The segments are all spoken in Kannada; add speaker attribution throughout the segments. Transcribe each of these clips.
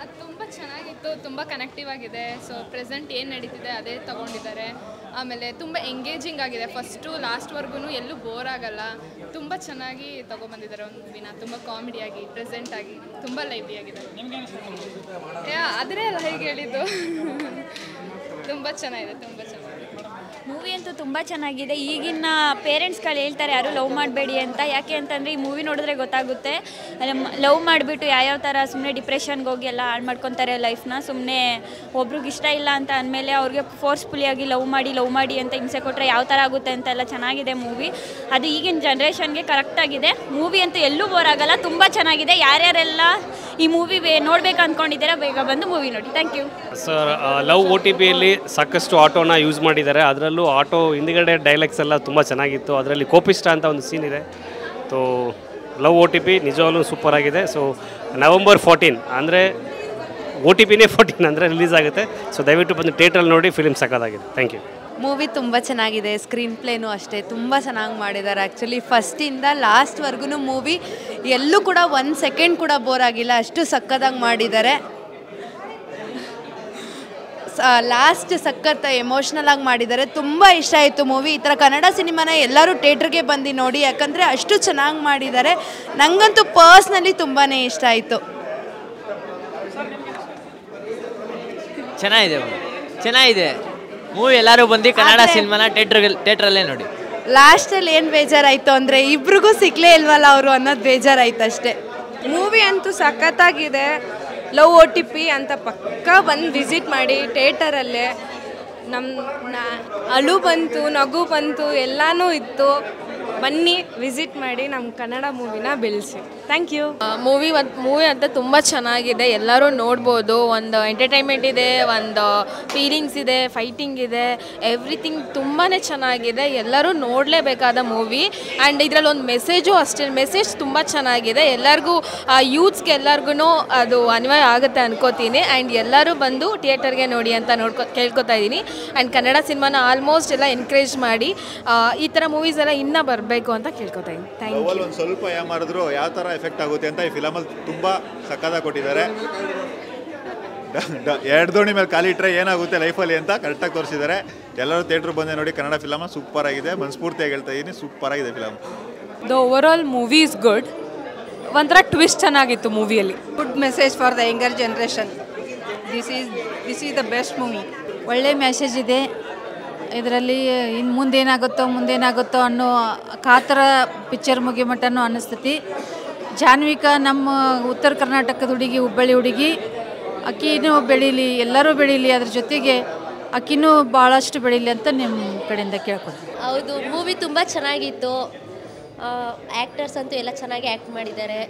Speaker 1: ಅದು ತುಂಬ ಚೆನ್ನಾಗಿತ್ತು, ತುಂಬ ಕನೆಕ್ಟಿವ್ ಆಗಿದೆ. ಸೊ ಪ್ರೆಸೆಂಟ್ ಏನು ನಡೀತಿದೆ ಅದೇ ತೊಗೊಂಡಿದ್ದಾರೆ. ಆಮೇಲೆ ತುಂಬ ಎಂಗೇಜಿಂಗ್ ಆಗಿದೆ, ಫಸ್ಟು ಲಾಸ್ಟ್ವರೆಗೂ ಎಲ್ಲೂ ಬೋರ್ ಆಗಲ್ಲ. ತುಂಬ ಚೆನ್ನಾಗಿ ತೊಗೊಂಬಂದಿದ್ದಾರೆ ಒಂದು ಮೂವಿನ, ತುಂಬ ಕಾಮಿಡಿಯಾಗಿ ಪ್ರೆಸೆಂಟಾಗಿ ತುಂಬ ಲೈವ್ಲಿ ಆಗಿದೆ. ಅದೇ ಅಲ್ಲ ಹೇಗೆ ಹೇಳಿದ್ದು ತುಂಬ ಚೆನ್ನಾಗಿದೆ, ತುಂಬ ಚೆನ್ನಾಗಿದೆ.
Speaker 2: ಮೂವಿ ಅಂತೂ ತುಂಬ ಚೆನ್ನಾಗಿದೆ. ಈಗಿನ ಪೇರೆಂಟ್ಸ್ಗಳು ಹೇಳ್ತಾರೆ ಯಾರು ಲವ್ ಮಾಡಬೇಡಿ ಅಂತ. ಯಾಕೆ ಅಂತಂದರೆ ಈ ಮೂವಿ ನೋಡಿದ್ರೆ ಗೊತ್ತಾಗುತ್ತೆ, ಲವ್ ಮಾಡಿಬಿಟ್ಟು ಯಾವ್ಯಾವ ಥರ ಸುಮ್ಮನೆ ಡಿಪ್ರೆಷನ್ಗೆ ಹೋಗಿ ಎಲ್ಲ ಹಾಳು ಮಾಡ್ಕೊತಾರೆ ಲೈಫ್ನ. ಸುಮ್ಮನೆ ಒಬ್ರಿಗೆ ಇಷ್ಟ ಇಲ್ಲ ಅಂತ ಅಂದಮೇಲೆ ಅವ್ರಿಗೆ ಫೋರ್ಸ್ಫುಲಿಯಾಗಿ ಲವ್ ಮಾಡಿ ಅಂತ ಹಿಂಸೆ ಕೊಟ್ಟರೆ ಯಾವ ಥರ ಆಗುತ್ತೆ ಅಂತೆಲ್ಲ ಚೆನ್ನಾಗಿದೆ ಮೂವಿ. ಅದು ಈಗಿನ ಜನ್ರೇಷನ್ಗೆ ಕರೆಕ್ಟಾಗಿದೆ. ಮೂವಿ ಅಂತೂ ಎಲ್ಲೂ ಬೋರ್ ಆಗಲ್ಲ, ತುಂಬ ಚೆನ್ನಾಗಿದೆ. ಯಾರ್ಯಾರೆಲ್ಲ ಈ ಮೂವಿ ನೋಡ್ಬೇಕು ಅಂದ್ಕೊಂಡಿದ್ದೀರಾ ಬೇಗ ಬಂದು ಮೂವಿ ನೋಡಿ. Thank you
Speaker 3: sir. ಲವ್ OTPಯಲ್ಲಿ ಸಾಕಷ್ಟು ಆಟೋನ ಯೂಸ್ ಮಾಡಿದ್ದಾರೆ. ಅದರಲ್ಲೂ ಆಟೋ ಹಿಂದ್ಗಡೆ ಡೈಲಾಗ್ಸ್ ಎಲ್ಲ ತುಂಬ ಚೆನ್ನಾಗಿತ್ತು. ಅದರಲ್ಲಿ ಕೋಪಿಷ್ಟ ಅಂತ ಒಂದು ಸೀನ್ ಇದೆ. ಸೊ ಲವ್ OTP ನಿಜವಾಗ್ಲೂ ಸೂಪರ್ ಆಗಿದೆ. ಸೊ November 14 ಅಂದರೆ OTPನೇ 14 ಅಂದರೆ ರಿಲೀಸ್ ಆಗುತ್ತೆ. ಸೊ ದಯವಿಟ್ಟು ಬಂದು ಥಿಯೇಟ್ರಲ್ಲಿ ನೋಡಿ, ಫಿಲ್ಮ್ ಸಕ್ಕತ್ತಾಗಿದೆ. Thank you.
Speaker 4: ಮೂವಿ ತುಂಬ ಚೆನ್ನಾಗಿದೆ, ಸ್ಕ್ರೀನ್ ಪ್ಲೇನೂ ಅಷ್ಟೇ ತುಂಬ ಚೆನ್ನಾಗಿ ಮಾಡಿದ್ದಾರೆ. ಆ್ಯಕ್ಚುಲಿ ಫಸ್ಟಿಂದ ಲಾಸ್ಟ್ವರೆಗೂ ಮೂವಿ ಎಲ್ಲೂ ಕೂಡ 1 ಸೆಕೆಂಡ್ ಕೂಡ ಬೋರ್ ಆಗಿಲ್ಲ, ಅಷ್ಟು ಸಕ್ಕತ್ತಾಗಿ ಮಾಡಿದ್ದಾರೆ. ಲಾಸ್ಟ್ ಸಖತ್ ಎಮೋಷ್ನಲ್ ಆಗಿ ಮಾಡಿದ್ದಾರೆ. ತುಂಬ ಇಷ್ಟ ಆಯಿತು ಮೂವಿ. ಈ ಥರ ಕನ್ನಡ ಸಿನಿಮಾನ ಎಲ್ಲರೂ ಥಿಯೇಟ್ರಿಗೆ ಬಂದು ನೋಡಿ, ಯಾಕಂದರೆ ಅಷ್ಟು ಚೆನ್ನಾಗಿ ಮಾಡಿದ್ದಾರೆ. ನನಗಂತೂ ಪರ್ಸ್ನಲಿ ತುಂಬಾ ಇಷ್ಟ ಆಯಿತು.
Speaker 5: ಚೆನ್ನಾಗಿದೆ ಮೂವಿ. ಎಲ್ಲರೂ ಬಂದು ಕನ್ನಡ ಸಿನಿಮಾನ ಥಿಯೇಟ್ರಲ್ಲೇ ನೋಡಿ.
Speaker 4: ಲಾಸ್ಟಲ್ಲಿ ಏನು ಬೇಜಾರಾಯಿತು ಅಂದರೆ ಇಬ್ರಿಗೂ ಸಿಗಲೇ ಇಲ್ವಲ್ಲ ಅವರು ಅನ್ನೋದು ಬೇಜಾರಾಯಿತು ಅಷ್ಟೇ.
Speaker 6: ಮೂವಿ ಅಂತೂ ಸಖತ್ತಾಗಿದೆ. ಲವ್ OTP ಅಂತ ಪಕ್ಕಾ ಬಂದು ವಿಸಿಟ್ ಮಾಡಿ ಥಿಯೇಟರಲ್ಲೇ. ಅಳು ಬಂತು, ನಗು ಬಂತು, ಎಲ್ಲನೂ ಇತ್ತು. ಬನ್ನಿ ವಿಸಿಟ್ ಮಾಡಿ ನಮ್ಮ ಕನ್ನಡ ಮೂವಿನ ಬೆಳೆಸಿ. Thank you.
Speaker 1: ಮೂವಿ ಅಂತ ತುಂಬ ಚೆನ್ನಾಗಿದೆ, ಎಲ್ಲರೂ ನೋಡ್ಬೋದು. ಒಂದು ಎಂಟರ್ಟೈನ್ಮೆಂಟ್ ಇದೆ, ಒಂದು ಫೀಲಿಂಗ್ಸ್ ಇದೆ, ಫೈಟಿಂಗ್ ಇದೆ, ಎವ್ರಿಥಿಂಗ್ ತುಂಬಾ ಚೆನ್ನಾಗಿದೆ. ಎಲ್ಲರೂ ನೋಡಲೇಬೇಕಾದ ಮೂವಿ. ಆ್ಯಂಡ್ ಇದರಲ್ಲಿ ಒಂದು ಮೆಸೇಜು ಅಷ್ಟೇ, ಮೆಸೇಜ್ ತುಂಬ ಚೆನ್ನಾಗಿದೆ. ಎಲ್ಲರಿಗೂ ಯೂತ್ಸ್ಗೆ ಎಲ್ಲರಿಗೂ ಅದು ಅನ್ವಯ ಆಗುತ್ತೆ ಅನ್ಕೋತೀನಿ. ಆ್ಯಂಡ್ ಎಲ್ಲರೂ ಬಂದು ಥಿಯೇಟರ್ಗೆ ನೋಡಿ ಅಂತ ಕೇಳ್ಕೊತಾ ಇದ್ದೀನಿ. ಆ್ಯಂಡ್ ಕನ್ನಡ ಸಿನಿಮಾನ ಆಲ್ಮೋಸ್ಟ್ ಎಲ್ಲ ಎನ್ಕರೇಜ್ ಮಾಡಿ ಈ ಥರ ಮೂವೀಸ್ ಎಲ್ಲ ಇನ್ನೂ ಬರಬೇಕು ಅಂತ ಕೇಳ್ಕೊತಾ ಇದ್ದೀನಿ. Thank you.
Speaker 7: ಒಂದು ಸ್ವಲ್ಪ ಮಾಡಿದ್ರು ಯಾವ ಥರ ಎಫೆಕ್ಟ್ ಆಗುತ್ತೆ ಅಂತ ಈ ಫಿಲಮಲ್ಲಿ ತುಂಬ ಸಕ್ಕತ್ತಾಗಿ ಕೊಟ್ಟಿದ್ದಾರೆ. 2 ದೋಣಿ ಮೇಲೆ ಕಾಲಿಟ್ರೆ ಏನಾಗುತ್ತೆ ಲೈಫಲ್ಲಿ ಅಂತ ಕರೆಕ್ಟಾಗಿ ತೋರಿಸಿದ್ದಾರೆ. ಎಲ್ಲರೂ ಥಿಯೇಟ್ರ್ ಬಂದೆ ನೋಡಿ, ಕನ್ನಡ ಫಿಲಮ್ ಸೂಪರ್ ಆಗಿದೆ. ಮನಸ್ಫೂರ್ತಿಯಾಗಿ ಹೇಳ್ತಾ ಇದ್ದೀನಿ, ಸೂಪರ್ ಆಗಿದೆ film.
Speaker 6: The overall movie is good. ಒಂಥರ ಟ್ವಿಸ್ಟ್ ಚೆನ್ನಾಗಿತ್ತು ಮೂವಿಯಲ್ಲಿ.
Speaker 4: Good message for the younger generation. This is the best movie.
Speaker 8: ಒಳ್ಳೆ ಮೆಸೇಜ್ ಇದೆ ಇದರಲ್ಲಿ. ಇನ್ನು ಮುಂದೇನಾಗುತ್ತೋ ಅನ್ನೋ ಕಾತರ ಪಿಕ್ಚರ್ ಮುಗಿಯೋ ಮಟ್ಟನೂ ಅನ್ನಿಸ್ತೈತಿ. ಜಾನ್ವಿಕಾ ನಮ್ಮ ಉತ್ತರ ಕರ್ನಾಟಕದ ಹುಡುಗಿ, ಹುಬ್ಬಳ್ಳಿ ಹುಡುಗಿ, ಅಕ್ಕಿನೂ ಬೆಳೀಲಿ, ಎಲ್ಲರೂ ಬೆಳೀಲಿ, ಅದ್ರ ಜೊತೆಗೆ ಅಕ್ಕಿನೂ ಭಾಳಷ್ಟು ಬೆಳೀಲಿ ಅಂತ ನಿಮ್ಮ ಕಡೆಯಿಂದ ಕೇಳ್ಕೊತೀನಿ.
Speaker 9: ಹೌದು, ಮೂವಿ ತುಂಬ ಚೆನ್ನಾಗಿತ್ತು. ಆ್ಯಕ್ಟರ್ಸ್ ಅಂತೂ ಎಲ್ಲ ಚೆನ್ನಾಗಿ ಆ್ಯಕ್ಟ್ ಮಾಡಿದ್ದಾರೆ.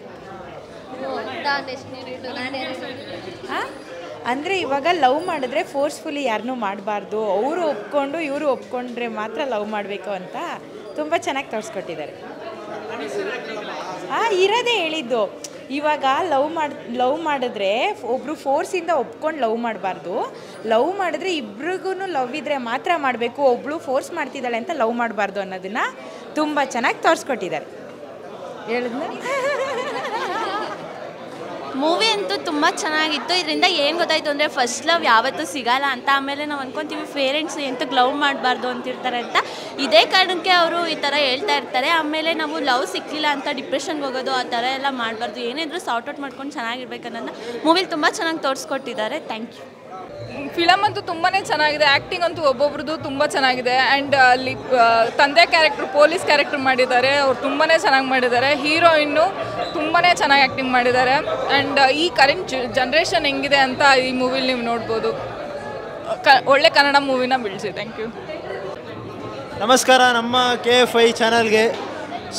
Speaker 4: ಅಂದರೆ ಇವಾಗ ಲವ್ ಮಾಡಿದ್ರೆ ಫೋರ್ಸ್ಫುಲಿ ಯಾರನ್ನೂ ಮಾಡಬಾರ್ದು, ಅವರು ಒಪ್ಕೊಂಡು ಇವರು ಒಪ್ಕೊಂಡ್ರೆ ಮಾತ್ರ ಲವ್ ಮಾಡಬೇಕು ಅಂತ ತುಂಬ ಚೆನ್ನಾಗಿ ತೋರಿಸ್ಕೊಟ್ಟಿದ್ದಾರೆ. ಇರೋದೇ ಹೇಳಿದ್ದು. ಇವಾಗ ಲವ್ ಮಾಡಿದ್ರೆ ಒಬ್ಬರು ಫೋರ್ಸಿಂದ ಒಪ್ಕೊಂಡು ಲವ್ ಮಾಡಬಾರ್ದು. ಲವ್ ಮಾಡಿದ್ರೆ ಇಬ್ರಿಗೂ ಲವ್ ಇದ್ದರೆ ಮಾತ್ರ ಮಾಡಬೇಕು, ಒಬ್ಬಳು ಫೋರ್ಸ್ ಮಾಡ್ತಿದ್ದಾಳೆ ಅಂತ ಲವ್ ಮಾಡಬಾರ್ದು ಅನ್ನೋದನ್ನು ತುಂಬ ಚೆನ್ನಾಗಿ ತೋರಿಸ್ಕೊಟ್ಟಿದ್ದಾರೆ. ಹೇಳಿದ್ನ
Speaker 2: ಮೂವಿ ಅಂತೂ ತುಂಬ ಚೆನ್ನಾಗಿತ್ತು. ಇದರಿಂದ ಏನು ಗೊತ್ತಾಯಿತು ಅಂದರೆ ಫಸ್ಟ್ ಲವ್ ಯಾವತ್ತೂ ಸಿಗಲ್ಲ ಅಂತ. ಆಮೇಲೆ ನಾವು ಅಂದ್ಕೊತೀವಿ ಪೇರೆಂಟ್ಸ್ ಎಂತಕ್ಕೆ ಲವ್ ಮಾಡಬಾರ್ದು ಅಂತಿರ್ತಾರೆ ಅಂತ. ಇದೇ ಕಾರಣಕ್ಕೆ ಅವರು ಈ ಥರ ಹೇಳ್ತಾ ಇರ್ತಾರೆ. ಆಮೇಲೆ ನಾವು ಲವ್ ಸಿಕ್ಕಿಲ್ಲ ಅಂತ ಡಿಪ್ರೆಷನ್ಗೆ ಹೋಗೋದು ಆ ಥರ ಎಲ್ಲ ಮಾಡಬಾರ್ದು. ಏನಿದ್ರು ಸಾರ್ಟ್ ಔಟ್ ಮಾಡ್ಕೊಂಡು ಚೆನ್ನಾಗಿರ್ಬೇಕು ಅನ್ನೋದನ್ನ ಮೂವಿಲಿ ತುಂಬ ಚೆನ್ನಾಗಿ ತೋರಿಸ್ಕೊಟ್ಟಿದ್ದಾರೆ. Thank you.
Speaker 1: ಫಿಲಮ್ ಅಂತೂ ತುಂಬಾ ಚೆನ್ನಾಗಿದೆ. ಆ್ಯಕ್ಟಿಂಗ್ ಅಂತೂ ಒಬ್ಬೊಬ್ರದ್ದು ತುಂಬ ಚೆನ್ನಾಗಿದೆ. ಆ್ಯಂಡ್ ಅಲ್ಲಿ ತಂದೆ ಕ್ಯಾರೆಕ್ಟ್ರು, ಪೊಲೀಸ್ ಕ್ಯಾರೆಕ್ಟರ್ ಮಾಡಿದ್ದಾರೆ, ಅವ್ರು ತುಂಬಾ ಚೆನ್ನಾಗಿ ಮಾಡಿದ್ದಾರೆ. ಹೀರೋಯಿನ್ನು ತುಂಬಾ ಚೆನ್ನಾಗಿ ಆ್ಯಕ್ಟಿಂಗ್ ಮಾಡಿದ್ದಾರೆ. ಆ್ಯಂಡ್ ಈ ಕರೆಂಟ್ ಜನ್ರೇಷನ್ ಹೆಂಗಿದೆ ಅಂತ ಈ ಮೂವಿಲಿ ನೀವು ನೋಡ್ಬೋದು. ಒಳ್ಳೆ ಕನ್ನಡ ಮೂವಿನ ಬಿಡಿಸಿ. Thank you.
Speaker 10: ನಮಸ್ಕಾರ ನಮ್ಮ KFI ಚಾನಲ್ಗೆ.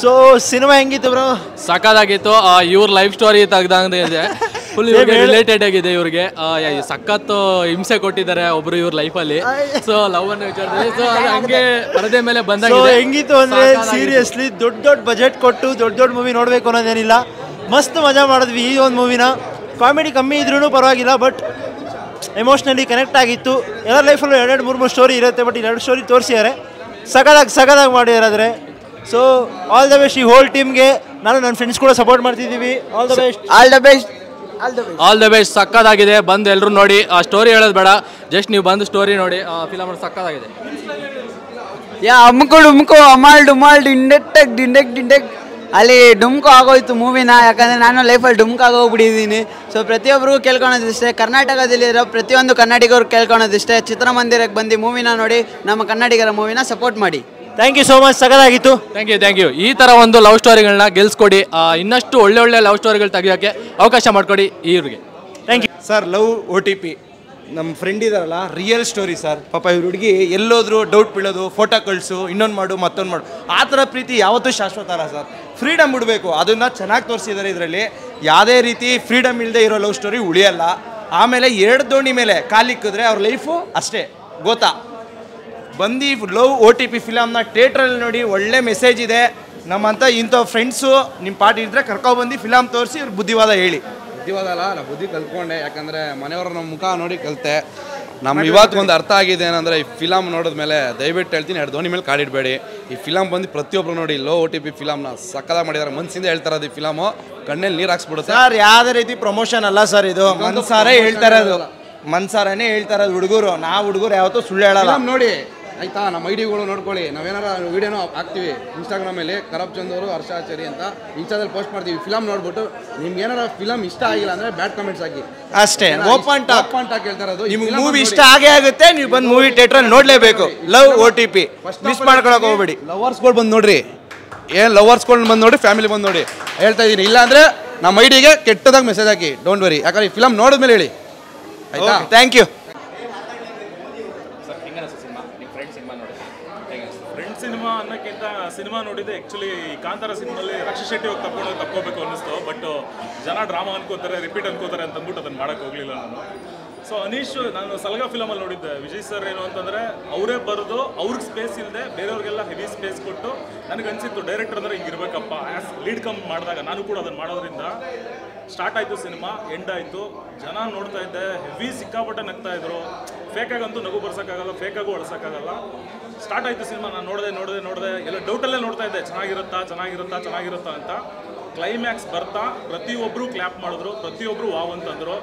Speaker 10: ಸೊ ಸಿನಿಮಾ ಹೆಂಗಿತ್ತು ಬ್ರೋ?
Speaker 11: ಸಕ್ಕತ್ತಾಗಿತ್ತು. ಇವ್ರ ಲೈಫ್ ಸ್ಟೋರಿ ತೆಗ್ದಂಗಿದೆ, ಫುಲ್ ರಿಲೇಟೆಡ್ ಆಗಿದೆ. ಇವ್ರಿಗೆ ಸಖತ್ತು ಹಿಂಸೆ ಕೊಟ್ಟಿದ್ದಾರೆ ಒಬ್ರು ಇವ್ರ ಲೈಫಲ್ಲಿ. ಸೊ ಲವ್ ಅನ್ನು ವಿಚಾರದಲ್ಲಿ ಸೊ ಹಂಗೆ ಪರದೆ ಮೇಲೆ ಬಂದಾಗ
Speaker 10: ಹೆಂಗಿತ್ತು ಅಂದರೆ ಸೀರಿಯಸ್ಲಿ ದೊಡ್ಡ ಬಜೆಟ್ ಕೊಟ್ಟು ದೊಡ್ಡ ಮೂವಿ ನೋಡಬೇಕು ಅನ್ನೋದೇನಿಲ್ಲ. ಮಸ್ತ್ ಮಜಾ ಮಾಡಿದ್ವಿ ಈ ಒಂದು ಮೂವಿನ. ಕಾಮಿಡಿ ಕಮ್ಮಿ ಇದ್ರೂ ಪರವಾಗಿಲ್ಲ, ಬಟ್ ಎಮೋಷ್ನಲಿ ಕನೆಕ್ಟ್ ಆಗಿತ್ತು. ಎಲ್ಲ ಲೈಫಲ್ಲೂ 2-3 ಸ್ಟೋರಿ ಇರುತ್ತೆ, ಬಟ್ 2 ಸ್ಟೋರಿ ತೋರಿಸಿದ್ದಾರೆ. ಸಖತ್ತಾಗಿ ಮಾಡಿದ್ದಾರೆ. ಸೊ ಆಲ್ ದ ಬೆಸ್ಟ್ ಈ ಹೋಲ್ ಟೀಮ್ಗೆ. ನಾನು ನನ್ನ ಫ್ರೆಂಡ್ಸ್ ಕೂಡ ಸಪೋರ್ಟ್ ಮಾಡ್ತಿದ್ದೀವಿ. All the best.
Speaker 11: All the best. ಸಕ್ಕತ್ತಾಗಿದೆ, ಬಂದು ಎಲ್ಲರೂ ನೋಡಿ. ಆ ಸ್ಟೋರಿ ಹೇಳೋದು ಬೇಡ, ಜಸ್ಟ್ ನೀವು ಬಂದು ಸ್ಟೋರಿ ನೋಡಿ. ಫಿಲಮ್ ಸಕ್ಕತ್ತಾಗಿದೆ.
Speaker 12: ಅಮ್ಕು ಡುಮ್ಕು ಅಮಾಲ್ ಡುಮಾಲ್ ಡಿಂಡೆಕ್ ಅಲ್ಲಿ ಡುಮ್ಕು ಆಗೋಯ್ತು ಮೂವಿನ. ಯಾಕಂದರೆ ನಾನು ಲೈಫಲ್ಲಿ ಡುಮ್ಕು ಆಗೋಗ್ಬಿಟ್ಟಿದ್ದೀನಿ. ಸೊ ಪ್ರತಿಯೊಬ್ಬರಿಗೂ ಕೇಳ್ಕೊಳೋದಿಷ್ಟೇ, ಕರ್ನಾಟಕದಲ್ಲಿರೋ ಪ್ರತಿಯೊಂದು ಕನ್ನಡಿಗರು ಕೇಳ್ಕೊಳೋದಿಷ್ಟೇ, ಚಿತ್ರಮಂದಿರಕ್ಕೆ ಬಂದು ಮೂವಿನ ನೋಡಿ, ನಮ್ಮ ಕನ್ನಡಿಗರ ಮೂವಿನ ಸಪೋರ್ಟ್ ಮಾಡಿ.
Speaker 10: ಥ್ಯಾಂಕ್ ಯು ಸೋ ಮಚ್, ಸಗದಾಗಿತ್ತು.
Speaker 11: Thank you. ಈ ಥರ ಒಂದು ಲವ್ ಸ್ಟೋರಿಗಳನ್ನ ಗೆಲ್ಸ್ಕೊಡಿ, ಇನ್ನಷ್ಟು ಒಳ್ಳೆ ಲವ್ ಸ್ಟೋರಿಗಳು ತೆಗಿಯೋಕ್ಕೆ ಅವಕಾಶ ಮಾಡಿಕೊಡಿ ಇವ್ರಿಗೆ.
Speaker 10: Thank you
Speaker 13: sir. Love OTP ನಮ್ಮ ಫ್ರೆಂಡ್ ಇದಾರಲ್ಲ, ರಿಯಲ್ ಸ್ಟೋರಿ ಸರ್. ಪಾಪ ಇವ್ರ ಹುಡುಗಿ ಎಲ್ಲೋದ್ರು ಡೌಟ್ ಬೀಳೋದು, ಫೋಟೋ ಕಳಿಸು, ಇನ್ನೊಂದು ಮಾಡು ಮತ್ತೊಂದು ಮಾಡು, ಆ ಥರ ಪ್ರೀತಿ ಯಾವತ್ತೂ ಶಾಶ್ವತ ಅಲ್ಲ ಸರ್. ಫ್ರೀಡಮ್ ಬಿಡಬೇಕು, ಅದನ್ನು ಚೆನ್ನಾಗಿ ತೋರಿಸಿದ್ದಾರೆ ಇದರಲ್ಲಿ. ಯಾವುದೇ ರೀತಿ ಫ್ರೀಡಮ್ ಇಲ್ಲದೆ ಇರೋ ಲವ್ ಸ್ಟೋರಿ ಉಳಿಯಲ್ಲ. ಆಮೇಲೆ 2 ದೋಣಿ ಮೇಲೆ ಕಾಲಿಕ್ಕಿದ್ರೆ ಅವ್ರ ಲೈಫು ಅಷ್ಟೇ ಗೊತ್ತಾ. ಬಂದು ಲವ್ OTP ಫಿಲಮ್ನ ಥಿಯೇಟ್ರಲ್ಲಿ ನೋಡಿ, ಒಳ್ಳೆ ಮೆಸೇಜ್ ಇದೆ. ನಮ್ಮಂಥ ಇಂಥ ಫ್ರೆಂಡ್ಸು ನಿಮ್ಮ ಪಾರ್ಟಿ ಇದ್ದರೆ ಕರ್ಕೊಬಂದು ಫಿಲಮ್ ತೋರಿಸಿ ಇವ್ರ ಬುದ್ಧಿವಾದ ಹೇಳಿ.
Speaker 14: ಬುದ್ಧಿವಾದ ಅಲ್ಲ, ನಾನು ಬುದ್ಧಿ ಕಲ್ತ್ಕೊಂಡೆ. ಯಾಕಂದರೆ ಮನೆಯವರು ನಮ್ಮ ಮುಖ ನೋಡಿ ಕಲಿತೆ. ನಮ್ಮ ಇವತ್ತೊಂದು ಅರ್ಥ ಆಗಿದೆ ಏನಂದರೆ, ಈ ಫಿಲಮ್ ನೋಡಿದ್ಮೇಲೆ ದಯವಿಟ್ಟು ಹೇಳ್ತೀನಿ, 2 ದೋಣಿ ಮೇಲೆ ಕಾಲಿಡಬೇಡಿ. ಈ ಫಿಲಮ್ ಬಂದು ಪ್ರತಿಯೊಬ್ಬರು ನೋಡಿ, ಲವ್ OTP ಫಿಲಮ್ನ ಸಕ್ಕದಾಗಿ ಮಾಡಿದ್ದಾರೆ. ಮನಸ್ಸಿಂದ ಹೇಳ್ತಾ ಇರೋದು ಈ ಫಿಲಮು, ಕಣ್ಣಲ್ಲಿ ನೀರು ಹಾಕ್ಸ್ಬಿಡುತ್ತೆ
Speaker 10: ಸರ್. ಯಾವುದೇ ರೀತಿ ಪ್ರಮೋಷನ್ ಅಲ್ಲ ಸರ್, ಇದು ಮನ್ಸಾರೇ ಹೇಳ್ತಾ ಇರೋದು, ಮನ್ಸಾರನೇ ಹೇಳ್ತಾ ಇರೋದು ಹುಡುಗರು. ನಾವು ಹುಡುಗರು ಯಾವತ್ತೂ ಸುಳ್ಳು ಹೇಳಲ್ಲ.
Speaker 14: ನೋಡಿ ಆಯ್ತಾ, ನಮ್ಮ ಐಡಿಗಳು ನೋಡ್ಕೊಳ್ಳಿ. ನಾವೇನಾರ ವೀಡಿಯೋನೂ ಹಾಕ್ತೀವಿ ಇನ್ಸ್ಟಾಗ್ರಾಮಲ್ಲಿ, ಕರಬ್ ಚಂದ್ ಅವರು, ಹರ್ಷ ಆಚಾರಿ ಅಂತ ಇನ್ಸ್ಟಾದಲ್ಲಿ ಪೋಸ್ಟ್ ಮಾಡ್ತೀವಿ. ಫಿಲಮ್ ನೋಡ್ಬಿಟ್ಟು ನಿಮ್ಗೆ ಏನಾರ ಫಿಲಮ್ ಇಷ್ಟ ಆಗಿಲ್ಲ ಅಂದರೆ ಬ್ಯಾಡ್ ಕಮೆಂಟ್ಸ್ ಹಾಕಿ
Speaker 10: ಅಷ್ಟೇ. ಓಪನ್ ಟಾಕ್
Speaker 14: ಹೇಳ್ತಾ ಇರೋದು.
Speaker 10: ನಿಮ್ಗೆ ಮೂವಿ ಇಷ್ಟ ಆಗೇ ಆಗುತ್ತೆ, ನೀವು ಬಂದು ಮೂವಿ ಥಿಯೇಟ್ರಲ್ಲಿ ನೋಡಲೇಬೇಕು. ಲವ್ OTP ಮಿಸ್ ಮಾಡ್ಕೊಳಕ್ಕೆ ಹೋಗ್ಬೇಡಿ.
Speaker 14: ಲವರ್ಸ್ಗಳು ಬಂದು ನೋಡ್ರಿ, ಲವರ್ಸ್ಗಳು ಬಂದು ನೋಡಿ, ಫ್ಯಾಮಿಲಿ ಬಂದು ನೋಡಿ ಹೇಳ್ತಾ ಇದ್ದೀನಿ. ಇಲ್ಲಾಂದರೆ ನಮ್ಮ ಐಡಿಗೆ ಕೆಟ್ಟದಾಗ ಮೆಸೇಜ್ ಹಾಕಿ, ಡೋಂಟ್ ವರಿ. ಯಾಕಂದ್ರೆ ಈ ಫಿಲಮ್ ನೋಡಿದ್ಮೇಲೆ ಹೇಳಿ ಆಯ್ತಾ.
Speaker 10: Thank you.
Speaker 15: ಸಿನಿಮಾ ಅನ್ನೋಕ್ಕಿಂತ ಸಿನಿಮಾ ನೋಡಿದೆ ಆ್ಯಕ್ಚುಲಿ ಕಾಂತಾರ ಸಿನಿಮಾಲಿ ರಕ್ಷಾ ಶೆಟ್ಟಿ ಹೋಗಿ ತಕ್ಕೋಬೇಕು ಅನ್ನಿಸ್ತು. ಬಟ್ ಜನ ಡ್ರಾಮಾ ಅನ್ಕೋತಾರೆ, ರಿಪೀಟ್ ಅನ್ಕೋತಾರೆ ಅಂತ ಅಂದ್ಬಿಟ್ಟು ಅದನ್ನು ಮಾಡೋಕ್ಕೆ ಹೋಗಲಿಲ್ಲ ನಾನು. ಸೊ ಅನೀಶ್, ನಾನು ಸಲಗ ಫಿಲಮಲ್ಲಿ ನೋಡಿದ್ದೆ. ವಿಜಯ್ ಸರ್ ಏನು ಅಂತಂದರೆ, ಅವರೇ ಬರೆದು ಅವ್ರಿಗೆ ಸ್ಪೇಸ್ ಇಲ್ಲದೆ ಬೇರೆಯವ್ರಿಗೆಲ್ಲ ಹೆವಿ ಸ್ಪೇಸ್ ಕೊಟ್ಟು ನನಗನ್ಸಿತ್ತು ಡೈರೆಕ್ಟರ್ ಅಂದರೆ ಹಿಂಗಿರ್ಬೇಕಪ್ಪ. ಆ್ಯಸ್ ಲೀಡ್ ಕಮ್ ಮಾಡಿದಾಗ ನಾನು ಕೂಡ ಅದನ್ನು ಮಾಡೋದ್ರಿಂದ ಸ್ಟಾರ್ಟ್ ಆಯಿತು ಸಿನಿಮಾ, ಎಂಡ್ ಆಯಿತು. ಜನ ನೋಡ್ತಾ ಇದ್ದೆ, ಹೆವಿ ಸಿಕ್ಕಾಪಟ್ಟೆ ನಗ್ತಾ ಇದ್ರು. ಫೇಕಾಗಂತೂ ನಗು ಬರ್ಸೋಕ್ಕಾಗಲ್ಲ, ಫೇಕಾಗೂ ಅಳಿಸೋಕ್ಕಾಗಲ್ಲ. ಸ್ಟಾರ್ಟ್ ಆಯಿತು ಸಿನಿಮಾ, ನಾನು ನೋಡಿದೆ ಎಲ್ಲ ಡೌಟಲ್ಲೇ ನೋಡ್ತಾ ಇದ್ದೆ, ಚೆನ್ನಾಗಿರುತ್ತಾ ಅಂತ. ಕ್ಲೈಮ್ಯಾಕ್ಸ್ ಬರ್ತಾ ಪ್ರತಿಯೊಬ್ಬರು ಕ್ಲ್ಯಾಪ್ ಮಾಡಿದ್ರು, ಪ್ರತಿಯೊಬ್ಬರು ವಾವ್ ಅಂತಂದರು.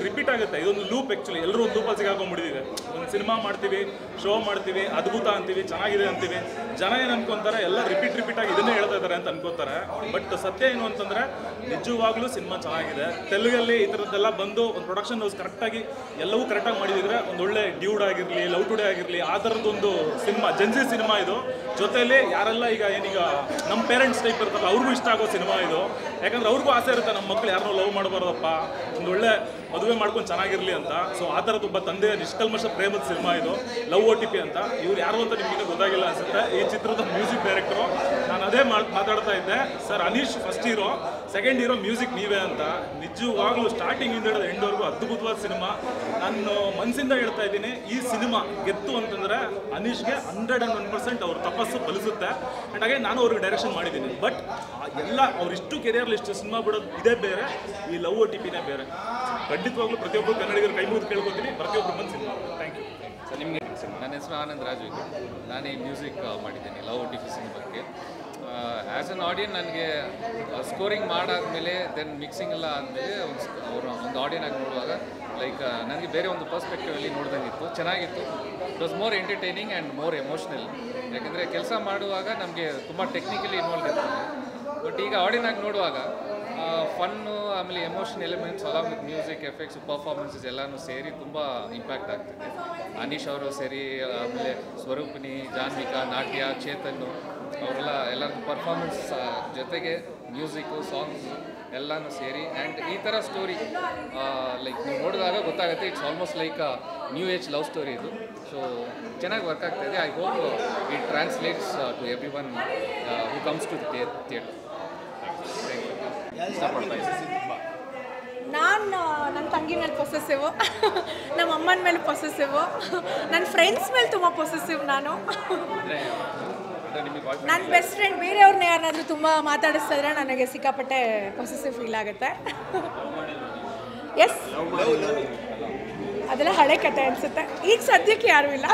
Speaker 15: ರಿಪೀಟ್ ಆಗುತ್ತೆ, ಇದೊಂದು ಲೂಪ್. ಆ್ಯಕ್ಚುಲಿ ಎಲ್ಲರೂ ಒಂದು ಲೂಪಲ್ಲಿ ಸಿಗಾಕೊಂಡ್ಬಿಟ್ಟಿದ್ದೀವಿ. ಒಂದು ಸಿನಿಮಾ ಮಾಡ್ತೀವಿ, ಶೋ ಮಾಡ್ತೀವಿ, ಅದ್ಭುತ ಅಂತೀವಿ, ಚೆನ್ನಾಗಿದೆ ಅಂತೀವಿ. ಜನ ಏನು ಅನ್ಕೊತಾರೆ, ಎಲ್ಲ ರಿಪೀಟಾಗಿ ಇದನ್ನೇ ಹೇಳ್ತಾ ಇದ್ದಾರೆ ಅಂತ ಅನ್ಕೋತಾರೆ. ಬಟ್ ಸತ್ಯ ಏನು ಅಂತಂದರೆ, ನಿಜವಾಗ್ಲೂ ಸಿನಿಮಾ ಚೆನ್ನಾಗಿದೆ. ತೆಲುಗಲ್ಲಿ ಈ ಥರದ್ದೆಲ್ಲ ಬಂದು ಒಂದು ಪ್ರೊಡಕ್ಷನ್ ಹೌಸ್ ಕರೆಕ್ಟಾಗಿ ಎಲ್ಲವೂ ಕರೆಕ್ಟಾಗಿ ಮಾಡಿದಿದ್ರೆ, ಒಂದು ಒಳ್ಳೆ ಡ್ಯೂಡ್ ಆಗಿರಲಿ, ಲವ್ ಟುಡೇ ಆಗಿರಲಿ, ಆ ಥರದ್ದೊಂದು ಸಿನಿಮಾ, ಜನ್ಸಿ ಸಿನಿಮಾ ಇದು. ಜೊತೆಯಲ್ಲಿ ಯಾರೆಲ್ಲ ಏನೀಗ ನಮ್ಮ ಪೇರೆಂಟ್ಸ್ ಟೈಪ್ ಇರ್ತಾರಲ್ಲ, ಅವ್ರಿಗೂ ಇಷ್ಟ ಆಗೋ ಸಿನಿಮಾ ಇದು. ಯಾಕಂದ್ರೆ ಅವ್ರಿಗೂ ಆಸೆ ಇರುತ್ತೆ, ನಮ್ಮ ಮಕ್ಕಳು ಯಾರನ್ನೂ ಲವ್ ಮಾಡಬಾರ್ದಪ್ಪ, ಒಂದು ಒಳ್ಳೆ ಮದುವೆ ಮಾಡ್ಕೊಂಡು ಚೆನ್ನಾಗಿರಲಿ ಅಂತ. ಸೊ ಆ ಥರದ್ದು ಒಬ್ಬ ತಂದೆಯ ನಿಷ್ಕಲ್ಮಶ ಪ್ರೇಮದ ಸಿನಿಮಾ ಇದು, ಲವ್ OTP ಅಂತ. ಇವ್ರು ಯಾರು ಅಂತ ನಿಮಗಿನ್ನೂ ಗೊತ್ತಾಗಿಲ್ಲ ಅನ್ಸುತ್ತೆ. ಈ ಚಿತ್ರದ ಮ್ಯೂಸಿಕ್ ಡೈರೆಕ್ಟರು. ನಾನು ಅದೇ ಮಾತಾಡ್ತಾ ಇದ್ದೆ sir, Anish first hero, second hero music ನೀವೇ ಅಂತ. ನಿಜವಾಗ್ಲೂ ಸ್ಟಾರ್ಟಿಂಗಿಂದ ಹಿಡಿದು ಎಂಡ್ವರೆಗೂ ಅದ್ಭುತವಾದ ಸಿನಿಮಾ. ನಾನು ಮನಸ್ಸಿಂದ ಹೇಳ್ತಾ ಇದ್ದೀನಿ, ಈ ಸಿನಿಮಾ ಗೆತ್ತು ಅಂತಂದರೆ ಅನೀಶ್ಗೆ 101% ಅವ್ರ ತಪಸ್ಸು ಫಲಿಸುತ್ತೆ. ಆ್ಯಂಡ್ ಹಾಗೆ ನಾನು ಅವ್ರಿಗೆ ಡೈರೆಕ್ಷನ್ ಮಾಡಿದ್ದೀನಿ. ಬಟ್ ಎಲ್ಲ ಅವ್ರಿಷ್ಟು ಕೆರಿಯರ್ಲಿ ಇಷ್ಟು ಸಿನಿಮಾ ಬಿಡೋದು ಇದೇ ಬೇರೆ, ಈ ಲವ್ OTPನೇ ಬೇರೆ. ಖಂಡಿತವಾಗ್ಲೂ ಪ್ರತಿಯೊಬ್ಬರು ಕನ್ನಡಿಗರು ಕೈ ಮುಗಿದು ಕೇಳ್ಕೊತೀನಿ, ಪ್ರತಿಯೊಬ್ಬರು ಬಂದು ಸಿನಿಮಾ. Thank you
Speaker 16: sir. ನಿಮಗೆ ನನ್ನ ಹೆಸರು ಆನಂದ್ ರಾಜು, ನಾನೇ ಮ್ಯೂಸಿಕ್ ಮಾಡಿದ್ದೀನಿ ಲವ್ OTP ಸಿನಿಮಾಕ್ಕೆ. ಆ್ಯಸ್ ಅನ್ ಆಡಿಯನ್ ನನಗೆ ಸ್ಕೋರಿಂಗ್ ಮಾಡಾದ್ಮೇಲೆ ದೆನ್ ಮಿಕ್ಸಿಂಗ್ ಎಲ್ಲ ಆದಮೇಲೆ ಒಂದು ಆಡಿಯನ್ ಆಗಿ ನೋಡುವಾಗ ಲೈಕ್ ನನಗೆ ಬೇರೆ ಒಂದು ಪರ್ಸ್ಪೆಕ್ಟಿವಲ್ಲಿ ನೋಡ್ದಂಗಿತ್ತು, ಚೆನ್ನಾಗಿತ್ತು. It was more entertaining and more emotional. ಯಾಕೆಂದರೆ ಕೆಲಸ ಮಾಡುವಾಗ ನಮಗೆ ತುಂಬ ಟೆಕ್ನಿಕಲಿ ಇನ್ವಾಲ್ವ್ ಇರ್ತಾರೆ. ಬಟ್ ಈಗ ಆಡಿಯನ್ ಆಗಿ ನೋಡುವಾಗ ಫನ್ನು, ಆಮೇಲೆ emotion elements, along with music, effects, performances ಎಲ್ಲನೂ ಸೇರಿ ತುಂಬ ಇಂಪ್ಯಾಕ್ಟ್ ಆಗ್ತಿದೆ. ಅನೀಶ್ ಅವರು ಸೇರಿ, ಆಮೇಲೆ ಸ್ವರೂಪಿಣಿ, ಜಾನ್ವಿಕಾ, ನಾಟ್ಯ, ಚೇತನ್ ಎಲ್ಲರ ಪರ್ಫಾರ್ಮೆನ್ಸ್ ಜೊತೆಗೆ ಮ್ಯೂಸಿಕ್ಕು, ಸಾಂಗ್ಸ್ ಎಲ್ಲನೂ ಸೇರಿ. ಆ್ಯಂಡ್ ಈ ಥರ ಸ್ಟೋರಿ ಲೈಕ್ ನೀವು ನೋಡಿದಾಗ ಗೊತ್ತಾಗುತ್ತೆ, it's almost like a new age love story ಇದು. ಸೊ ಚೆನ್ನಾಗಿ ವರ್ಕ್ ಆಗ್ತಾಯಿದೆ. I hope it translates to everyone who comes to the theatre.
Speaker 17: ನಾನು ನನ್ನ ತಂಗಿ ಮೇಲೆ ಪೊಸೆಸಿವ್, ನಮ್ಮ ಅಮ್ಮನ ಮೇಲೆ ಪೊಸೆಸಿವ್, ನನ್ನ ಫ್ರೆಂಡ್ಸ್ ಮೇಲೆ ತುಂಬ ಪೊಸೆಸಿವ್. ನಾನು ನನ್ನ ಬೆಸ್ಟ್ ಫ್ರೆಂಡ್ ಬೇರೆಯವ್ರನ್ನ ಯಾರನ್ನಾದರೂ ತುಂಬ ಮಾತಾಡಿಸ್ತಾ ಇದ್ರೆ ನನಗೆ ಸಿಕ್ಕಾಪಟ್ಟೆ ಪೊಸೆಸಿವ್ ಫೀಲ್ ಆಗುತ್ತೆ. ಎಸ್, ಅದೆಲ್ಲ ಹಳೆ ಕತೆ ಅನಿಸುತ್ತೆ. ಈಗ ಸದ್ಯಕ್ಕೆ ಯಾರೂ ಇಲ್ಲ.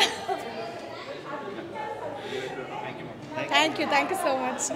Speaker 17: Thank you so much.